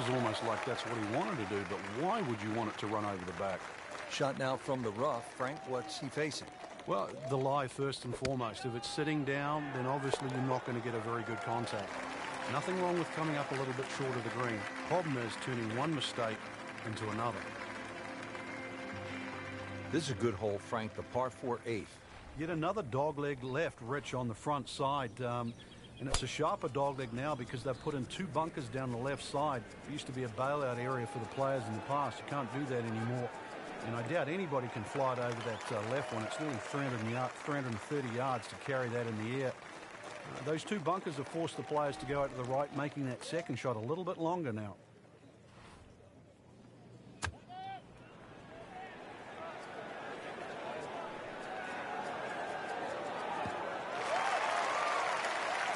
was almost like that's what he wanted to do, but why would you want it to run over the back? Shot now from the rough. Frank, what's he facing? Well, the lie first and foremost. If it's sitting down, then obviously you're not going to get a very good contact. Nothing wrong with coming up a little bit short of the green. Problem is turning one mistake into another. This is a good hole, Frank, the par 4 eighth. Yet another dogleg left, Rich, on the front side. And it's a sharper dogleg now because they've put in 2 bunkers down the left side. It used to be a bailout area for the players in the past. You can't do that anymore. And I doubt anybody can fly it over that left one. It's nearly 330 yards to carry that in the air. Those 2 bunkers have forced the players to go out to the right, making that second shot a little bit longer now.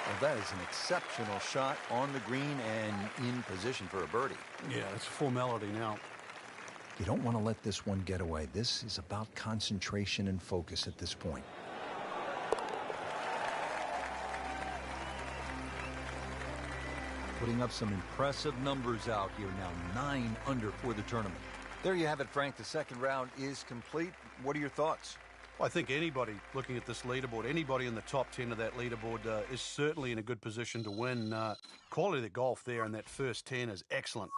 Well, that is an exceptional shot on the green and in position for a birdie. Yeah, it's a formality now. You don't want to let this one get away. This is about concentration and focus at this point. Putting up some impressive numbers out here now. 9 under for the tournament. There you have it, Frank. The second round is complete. What are your thoughts? Well, I think anybody looking at this leaderboard, anybody in the top 10 of that leaderboard is certainly in a good position to win. Quality of the golf there in that first 10 is excellent.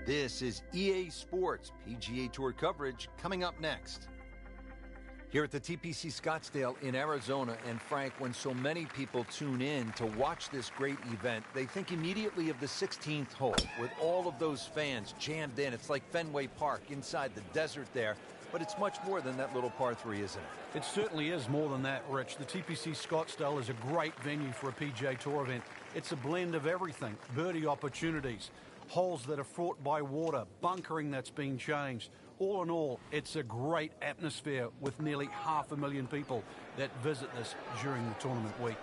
This is EA Sports PGA Tour coverage coming up next. Here at the TPC Scottsdale in Arizona, and Frank, when so many people tune in to watch this great event, they think immediately of the 16th hole with all of those fans jammed in. It's like Fenway Park inside the desert there, but it's much more than that little par 3, isn't it? It certainly is more than that, Rich. The TPC Scottsdale is a great venue for a PGA Tour event. It's a blend of everything: birdie opportunities, holes that are fraught by water, bunkering that's been changed. All in all, it's a great atmosphere with nearly 500,000 people that visit this during the tournament week.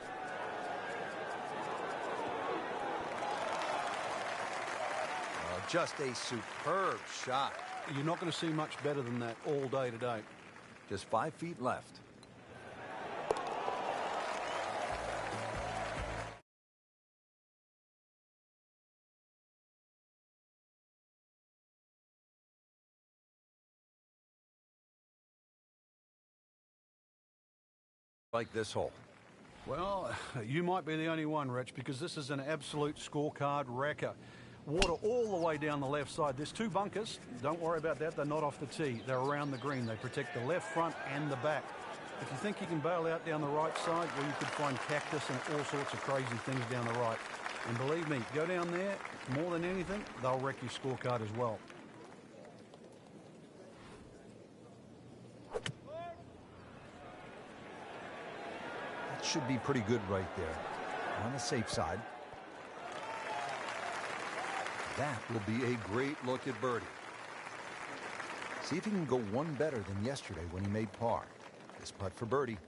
Just a superb shot. You're not going to see much better than that all day today. Just 5 feet left. Like this hole. Well, you might be the only one, Rich, because this is an absolute scorecard wrecker. Water all the way down the left side. There's 2 bunkers. Don't worry about that. They're not off the tee. They're around the green. They protect the left front and the back. If you think you can bail out down the right side, well, you could find cactus and all sorts of crazy things down the right. And believe me, go down there, more than anything, they'll wreck your scorecard as well. Should be pretty good right there. On the safe side. That will be a great look at birdie. See if he can go one better than yesterday when he made par. This putt for birdie.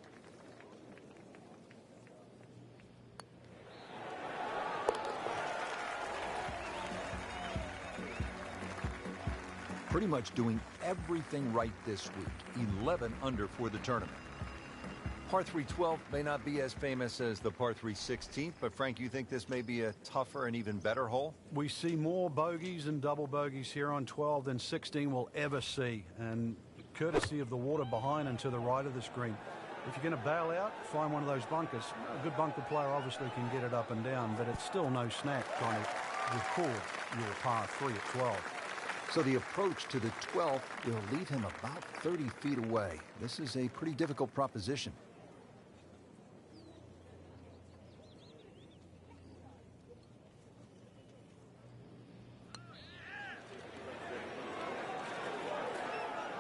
Pretty much doing everything right this week. 11 under for the tournament. Par 312 may not be as famous as the par 316, but Frank, you think this may be a tougher and even better hole? We see more bogeys and double bogeys here on 12 than 16 will ever see, and courtesy of the water behind and to the right of this green. If you're going to bail out, find one of those bunkers. A good bunker player obviously can get it up and down, but it's still no snack trying to record your par 3 at 12. So the approach to the 12th will leave him about 30 feet away. This is a pretty difficult proposition.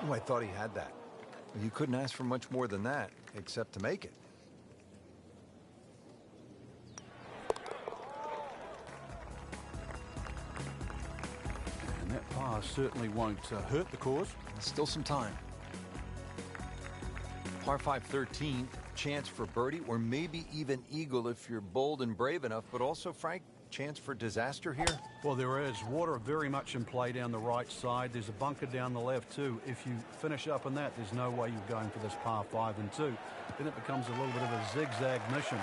Oh, I thought he had that. You couldn't ask for much more than that, except to make it. And that par certainly won't hurt the cause. Still some time. Par 5 13, chance for birdie or maybe even eagle if you're bold and brave enough, but also, Frank, chance for disaster here? Well, there is. Water very much in play down the right side. There's a bunker down the left, too. If you finish up in that, there's no way you're going for this par 5 and 2. Then it becomes a little bit of a zigzag mission.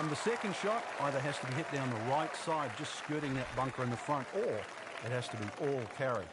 The second shot either has to be hit down the right side, just skirting that bunker in the front, or it has to be all carry.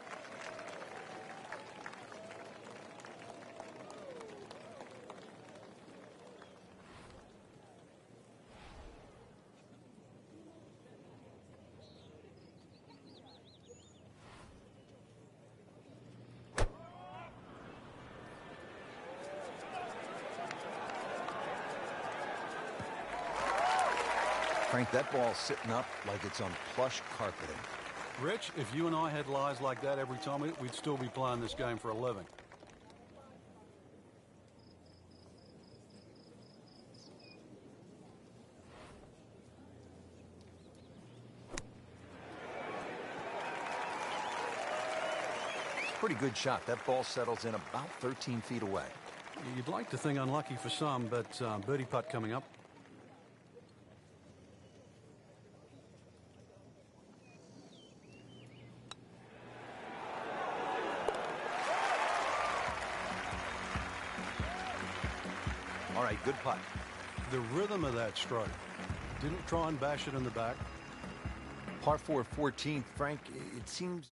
Frank, that ball's sitting up like it's on plush carpeting. Rich, if you and I had lies like that every time, we'd still be playing this game for a living. It's a pretty good shot. That ball settles in about 13 feet away. You'd like to think unlucky for some, but birdie putt coming up. All right, good putt. The rhythm of that stroke. Didn't try and bash it in the back. Par 4 14, Frank, it seems.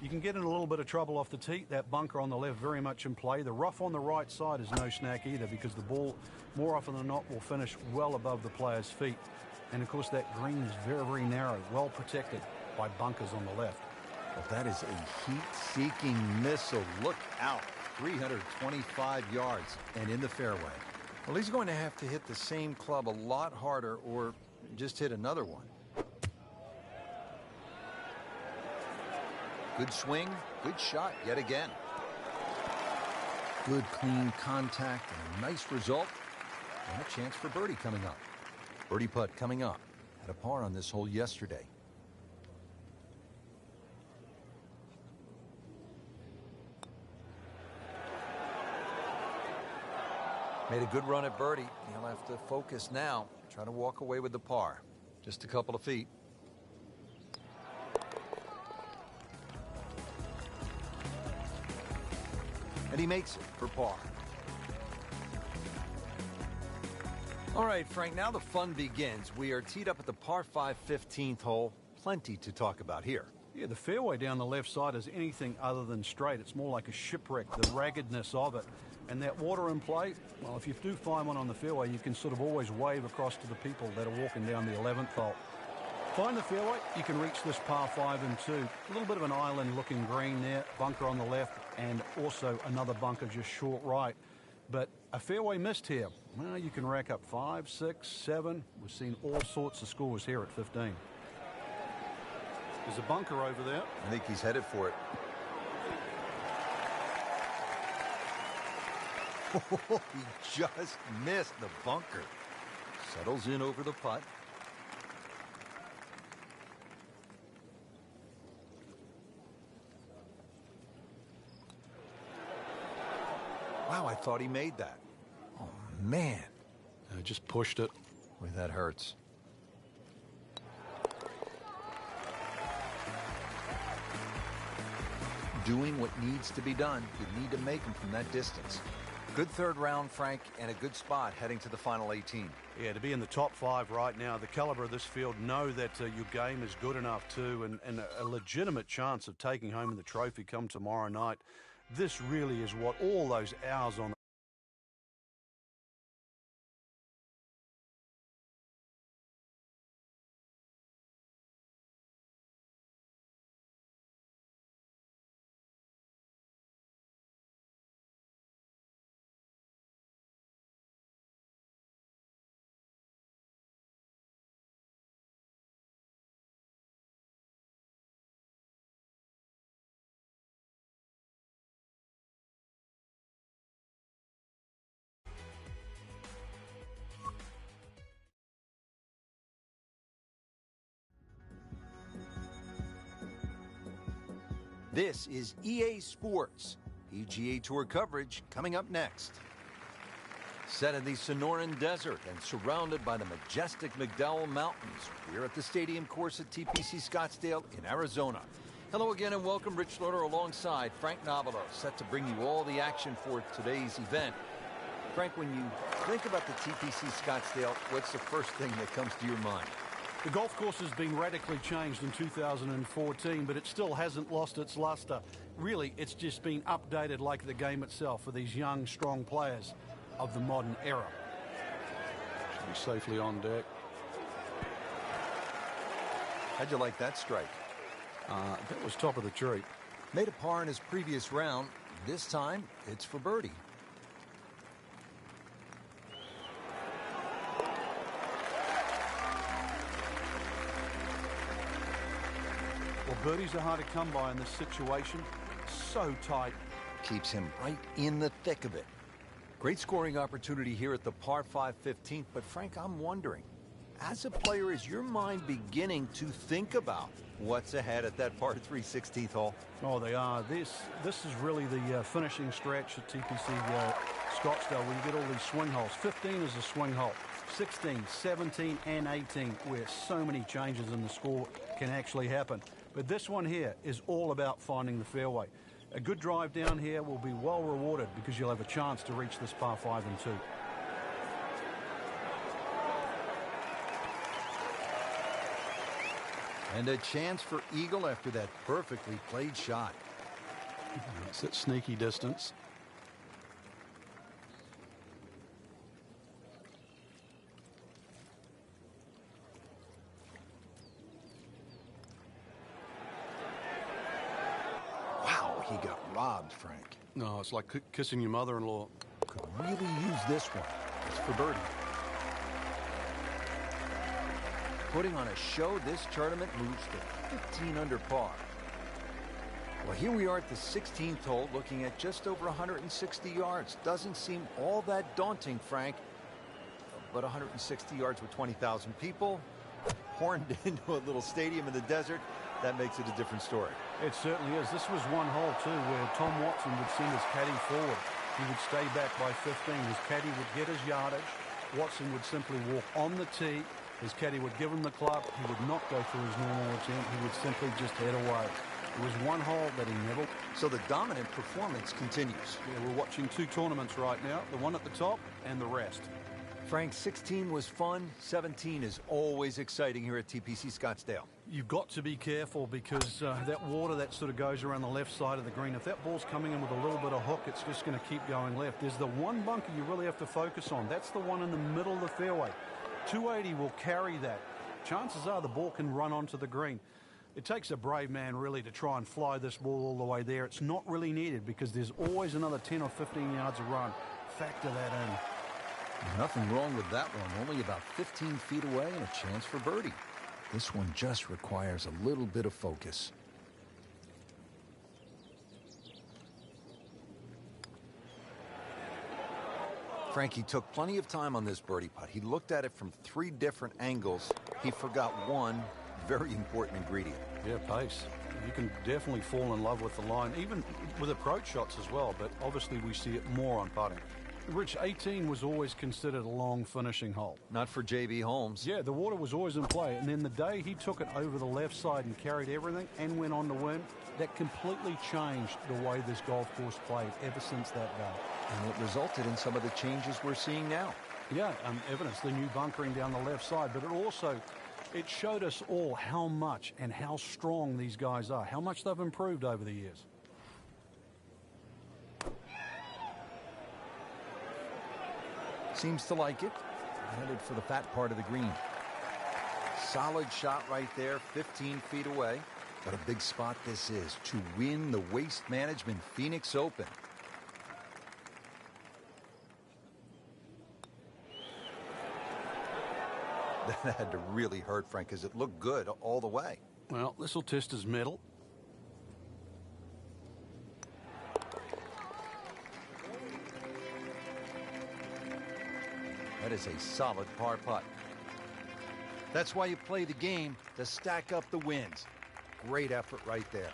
You can get in a little bit of trouble off the tee. That bunker on the left very much in play. The rough on the right side is no snack either, because the ball more often than not will finish well above the player's feet. And of course that green is very, very narrow, well protected by bunkers on the left. Well, that is a heat-seeking missile. Look out. 325 yards and in the fairway. Well, he's going to have to hit the same club a lot harder or just hit another one. Good swing, good shot yet again. Good clean contact and a nice result. And a chance for birdie coming up. Birdie putt coming up. Had a par on this hole yesterday. Made a good run at birdie. He'll have to focus now. Try to walk away with the par. Just a couple of feet. And he makes it for par. All right, Frank, now the fun begins. We are teed up at the par 5 15th hole. Plenty to talk about here. Yeah, the fairway down the left side is anything other than straight. It's more like a shipwreck, the raggedness of it. And that water in play, well, if you do find one on the fairway, you can sort of always wave across to the people that are walking down the 11th hole. Find the fairway, you can reach this par 5 and 2. A little bit of an island-looking green there, bunker on the left, and also another bunker just short right. But a fairway missed here. Well, you can rack up 5, 6, 7. We've seen all sorts of scores here at 15. There's a bunker over there. I think he's headed for it. Oh, he just missed the bunker. Settles in over the putt. Wow, I thought he made that. Oh, man. Just pushed it. Boy, that hurts. doing what needs to be done. You need to make them from that distance. Good third round, Frank, and a good spot heading to the final 18. Yeah, to be in the top 5 right now, the caliber of this field, know that your game is good enough too, and a legitimate chance of taking home the trophy come tomorrow night. This really is what all those hours on This is EA Sports. PGA Tour coverage coming up next. Set in the Sonoran Desert and surrounded by the majestic McDowell Mountains, we're at the stadium course at TPC Scottsdale in Arizona. Hello again and welcome. Rich Slaughter alongside Frank Nobilo, set to bring you all the action for today's event. Frank, when you think about the TPC Scottsdale, what's the first thing that comes to your mind? The golf course has been radically changed in 2014, but it still hasn't lost its luster. Really, it's just been updated like the game itself for these young, strong players of the modern era. Should be safely on deck. How'd you like that strike? That was top of the tree. Made a par in his previous round. This time, it's for birdie. Well, birdies are hard to come by in this situation. So tight. Keeps him right in the thick of it. Great scoring opportunity here at the par 5 15th, but Frank, I'm wondering, as a player, is your mind beginning to think about what's ahead at that par 3 16th hole? Oh, they are. This is really the finishing stretch at TPC Scottsdale, where you get all these swing holes. 15 is a swing hole. 16, 17, and 18, where so many changes in the score can actually happen. But this one here is all about finding the fairway. A good drive down here will be well rewarded because you'll have a chance to reach this par 5 and 2. And a chance for eagle after that perfectly played shot. It's at sneaky distance. He got robbed, Frank. No, it's like kissing your mother-in-law. Could really use this one. It's for birdie. Putting on a show, this tournament moves to 15 under par. Well, here we are at the 16th hole, looking at just over 160 yards. Doesn't seem all that daunting, Frank. But 160 yards with 20,000 people, horned into a little stadium in the desert, that makes it a different story. It certainly is. This was one hole, too, where Tom Watson would send his caddy forward. He would stay back by 15. His caddy would get his yardage. Watson would simply walk on the tee. His caddy would give him the club. He would not go through his normal attempt. He would simply just head away. It was one hole that he never... So the dominant performance continues. Yeah, we're watching two tournaments right now, the one at the top and the rest. Frank, 16 was fun. 17 is always exciting here at TPC Scottsdale. You've got to be careful because that water that sort of goes around the left side of the green, if that ball's coming in with a little bit of hook, it's just going to keep going left. There's the one bunker you really have to focus on. That's the one in the middle of the fairway. 280 will carry that. Chances are the ball can run onto the green. It takes a brave man really to try and fly this ball all the way there. It's not really needed because there's always another 10 or 15 yards of run. Factor that in. Nothing wrong with that one. Only about 15 feet away and a chance for birdie. This one just requires a little bit of focus. Frankie took plenty of time on this birdie putt. He looked at it from 3 different angles. He forgot one very important ingredient. Yeah, pace. You can definitely fall in love with the line, even with approach shots as well, but obviously we see it more on putting. Rich, 18 was always considered a long finishing hole. Not for J.B. Holmes. Yeah, the water was always in play. And then the day he took it over the left side and carried everything and went on to win, that completely changed the way this golf course played ever since that day. And it resulted in some of the changes we're seeing now. Yeah, evidence, the new bunkering down the left side. But it showed us all how much and how strong these guys are, how much they've improved over the years. Seems to like it. Headed for the fat part of the green. Solid shot right there, 15 feet away. What a big spot this is to win the Waste Management Phoenix Open. That had to really hurt, Frank, because it looked good all the way. Well, this will test his mettle. That is a solid par putt. That's why you play the game, to stack up the wins. Great effort right there.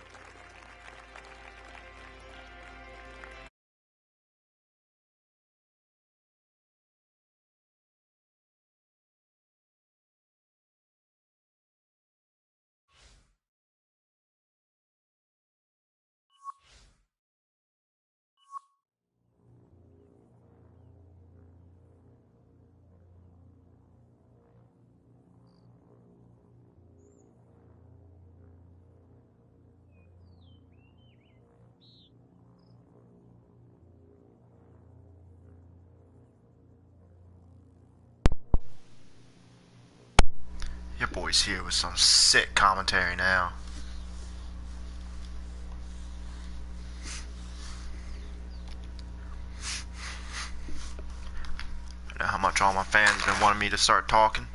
Your boy's here with some sick commentary now. I know how much all my fans have been wanting me to start talking.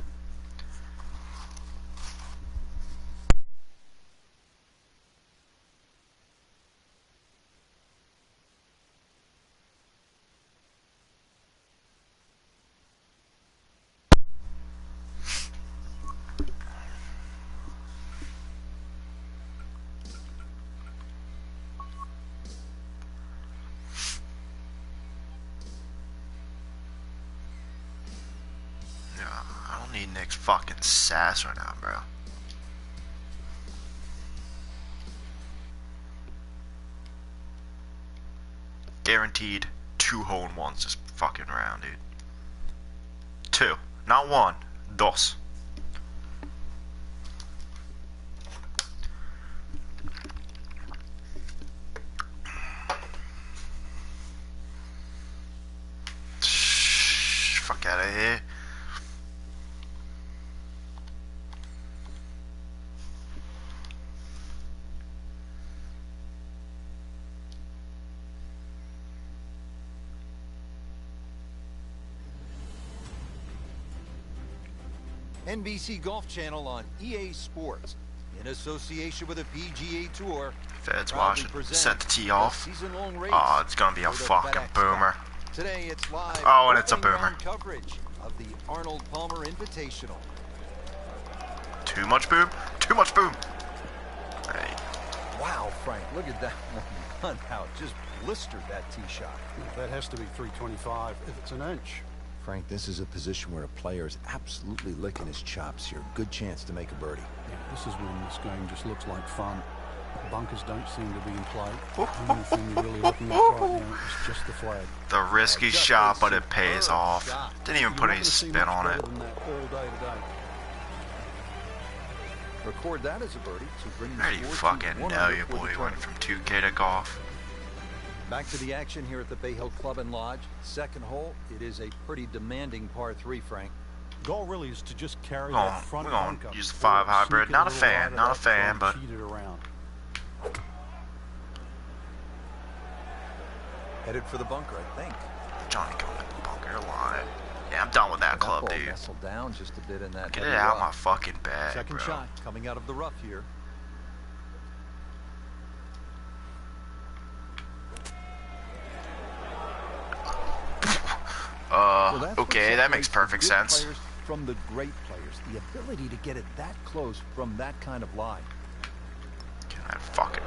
I don't need Nick's fucking sass right now, bro. Guaranteed 2 hole-in-ones this fucking round, dude. 2, not 1, dos. Fuck out of here. NBC Golf Channel on EA Sports, in association with the PGA Tour. Fed's watching. Set the tee off. Oh, it's gonna be a fucking boomer. Today it's live. Oh, and it's a boomer. Coverage of the Arnold Palmer Invitational. Too much boom. Too much boom. Hey. Wow, Frank, look at that one. How it just blistered that tee shot. That has to be 325 if it's an inch. Frank, this is a position where a player is absolutely licking his chops here. Good chance to make a birdie. Yeah, this is when this game just looks like fun. Bunkers don't seem to be in play. The only thing you're really looking at right now is just the flag. The risky shot, but it pays off. Didn't even put any spin on it. Record that as a birdie to bring the How do you score to fucking 1 know under your for the boy went tournament. from 2K to golf? Back to the action here at the Bay Hill Club and Lodge. Second hole, it is a pretty demanding par 3, Frank. Goal really is to just carry We're that front gonna bunker. use the 5 hybrid. Sneak it Not a little fan, wider not a up, try fan, and but cheat it around. Headed for the bunker, I think. Johnny coming in the bunker line. Yeah, I'm done with that club, ball dude. nestled down just a bit in that Get heavy it out rough. my fucking bag, Second bro. shot coming out of the rough here. Well, that's Okay, what that makes separates the perfect good sense. players from the great players, the ability to get it that close from that kind of lie. Get that fucking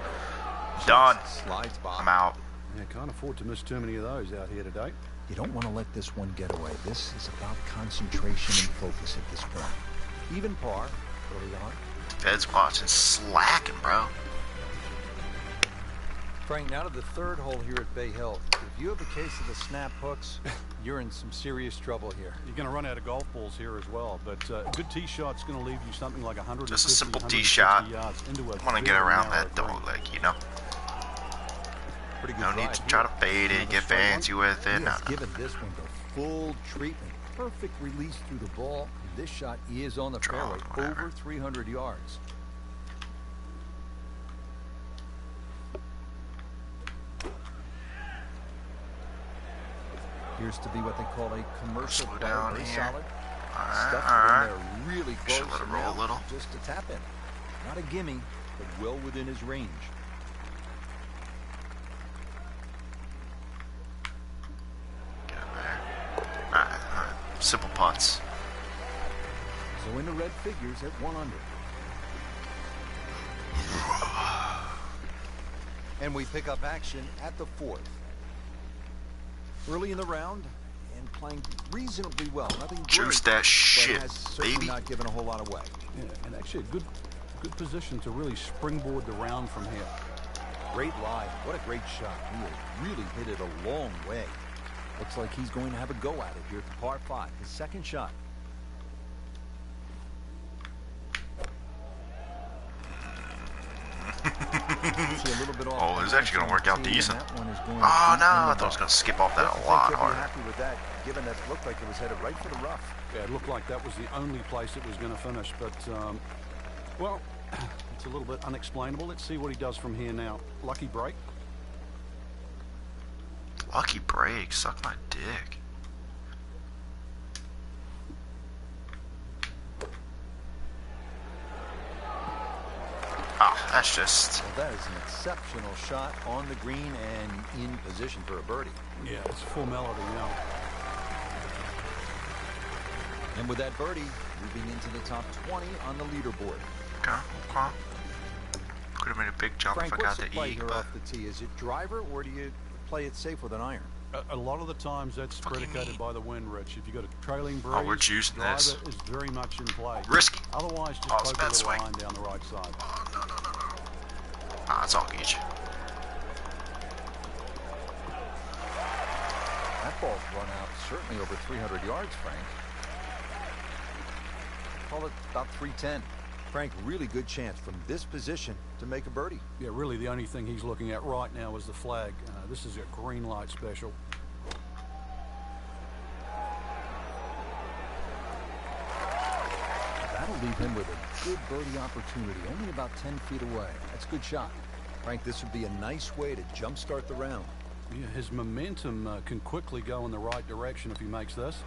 done. Slides by. I'm out. Yeah, can't afford to miss too many of those out here today. You don't want to let this one get away. This is about concentration and focus at this point. Even par early on. Fed's watching, slacking, bro. Frank, now to the third hole here at Bay Hill. If you have a case of the snap hooks, you're in some serious trouble here. You're going to run out of golf balls here as well, but a good tee shot's going to leave you something like 150, Just a simple tee shot. yards into a Want to get around that dog leg, you know. Pretty good No need to try to fade it, get fancy with it. He No, has no. given this one the full treatment. Perfect release through the ball. This shot is on the Draw, fairway, whatever. over 300 yards. Appears to be what they call a commercial Slow player, down very here. solid. Alright, Stuffed alright. it in there really close. Should let it and roll a now little. Just a tap in. Not a gimme, but well within his range. Get in there. Alright. Simple putts. So in the red figures at 1 under. And we pick up action at the 4th. Early in the round and playing reasonably well. Nothing Juice great, that but shit, has certainly baby. not given a whole lot away. Yeah, and actually a good position to really springboard the round from here. Great lie. What a great shot. He has really hit it a long way. Looks like he's going to have a go at it here at the par 5. His second shot. See a little bit off Oh, it's actually going to work out balance, decent. and that one is going Oh, deep no. in the I thought it was rough. going to skip off that Don't a think lot he'll be harder. happy with that, given that it looked like it was headed right for the rough. Yeah, it looked like that was the only place it was going to finish, but, well, it's a little bit unexplainable. Let's see what he does from here now. Lucky break. Lucky break. Suck my dick. Oh, that's just... Well, that is an exceptional shot on the green and in position for a birdie. Yeah, it's formality now. And with that birdie, moving into the top 20 on the leaderboard. Okay, okay. Could have made a big jump Frank, if I what's got the the play E, here but... off the tee? Is it driver, or do you play it safe with an iron? A lot of the times that's Fucking predicated me. by the wind, Rich. If you've got a trailing breeze, Oh, we're juicing driver this. is very much in play. Risky. Otherwise, just Oh, poke a bad little swing. line down the right side. Oh, no, no, no, no. Ah, it's all gauge. That ball's run out certainly over 300 yards, Frank. Call it about 310. Frank, really good chance from this position to make a birdie. Yeah, really the only thing he's looking at right now is the flag. This is a green light special. That'll leave him with a good birdie opportunity, only about 10 feet away. That's a good shot. Frank, this would be a nice way to jumpstart the round. Yeah, his momentum can quickly go in the right direction if he makes this.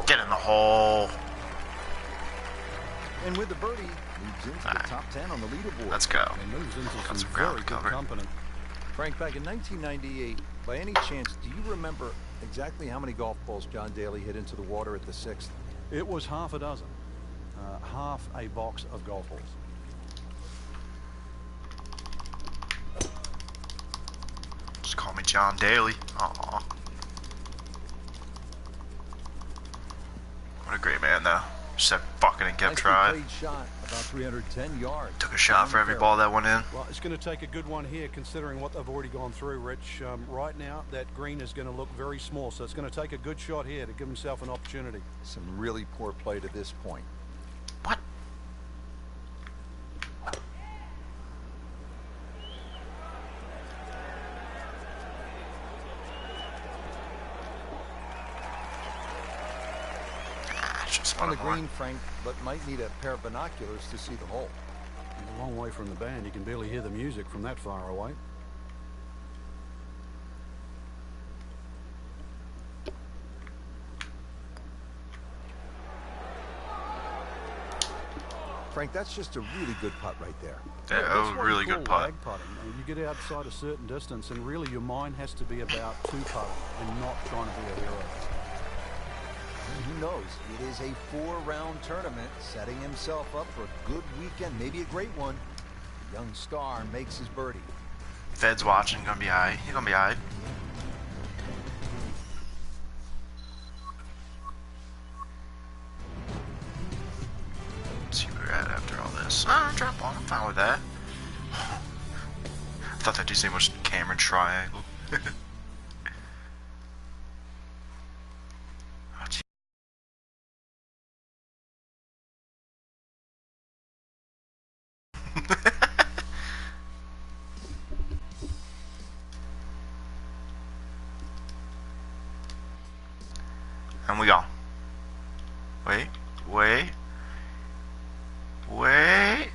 Get in the hole. And with the birdie, moves into the top 10 on the leaderboard. Let's go. And moves into Got some some very ground good covered. company. Frank, back in 1998, by any chance, do you remember exactly how many golf balls John Daly hit into the water at the 6th? It was half a dozen. Half a box of golf balls. Just call me John Daly. Aw. What a great man, though. Just said fucking and kept Nicely trying. played shot, about 310 yards. Took a shot for every ball that went in. Well, it's going to take a good one here considering what they've already gone through, Rich. Right now, that green is going to look very small, so it's going to take a good shot here to give himself an opportunity. Some really poor play to this point. What? Just On one the of more. green, Frank, but might need a pair of binoculars to see the hole. He's a long way from the band. You can barely hear the music from that far away. Frank, that's just a really good putt right there. Yeah, that was That's a what really you good call putt. lag putting. You get outside a certain distance, and really your mind has to be about two-putting and not trying to be a hero. And who knows? It is a 4-round tournament, setting himself up for a good weekend, maybe a great one. The young star makes his birdie. Fed's watching. Gonna be alright. He's gonna be alright. this. Ah, drop on. I'm fine with that. I thought that Disney was Cameron Triangle. Oh, gee. And we go. Wait, wait, wait.